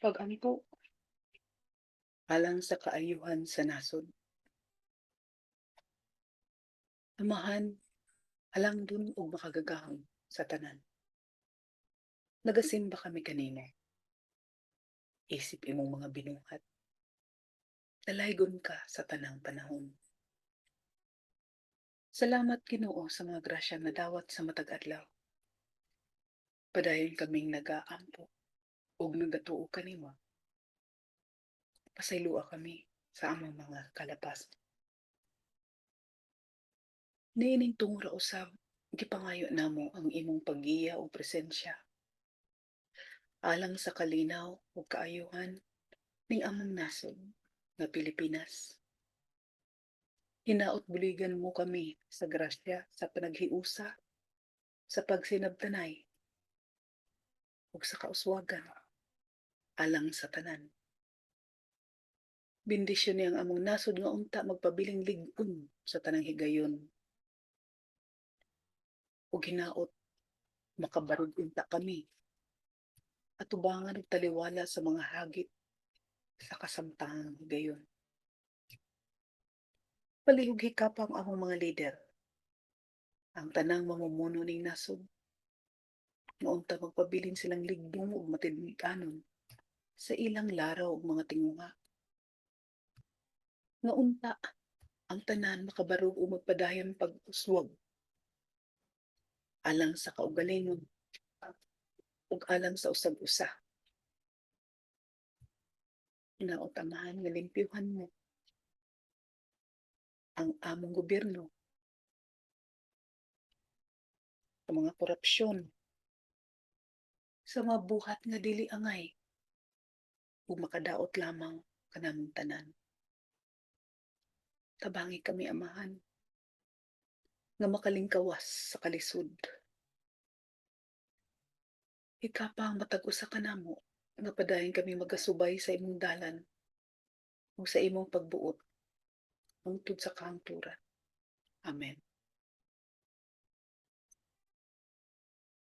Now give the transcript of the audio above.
Pag-anto alang sa kaayuhan sa nasod. Amahan, halangdon ug makagagahom sa tanan. Nagasimba kami kanimo, isip imong mga binuhat. Nalaygon ka sa tanang panahon. Salamat Ginoo sa mga grasyang nadawat sa matag adlaw. Padayon kaming nagaampo ug nagatuo kanimo. Pasaylua kami sa among mga kalapas. Niining tungura usab, gipangayo namo ang imong paggiya o presensya. Alang sa kalinaw ug kaayuhan ning among nasod nga Pilipinas. Hinaot buligan mo kami sa grasya sa panaghiusa, sa pagsinabtanay, ug sa kauswagan alang sa tanan. Bendisyon ni ang among nasod nga unta magpabiling lig-on sa tanang higayon. Ug hinaot makabarug unta kami at tubangan og taliwala sa mga hagit sa kasamtangang higayon. Palihog hikapang among mga lider, ang tanang mamumuno ning nasod nga unta magpabilin silang ligdong ug matidikanon sa ilang laraw ug mga tinguha. Nga unta ang tanan makabarog o magpadayon pag-uswag alang sa kaugalingon ug alang sa usag-usa. Hinaot amahan nga limpyuhan mo ang among gobyerno sa mga korapsyon, sa mga buhat nga dili angay ug makadaot lamang kanamong tanan. Tabangi kami amahan nga makalingkawas sa kalisod. Ikapang matag usa ka namo nga padayon kami magasubay sa imong dalan ug sa imong pagbuot hangtod sa kahangturan. Amen.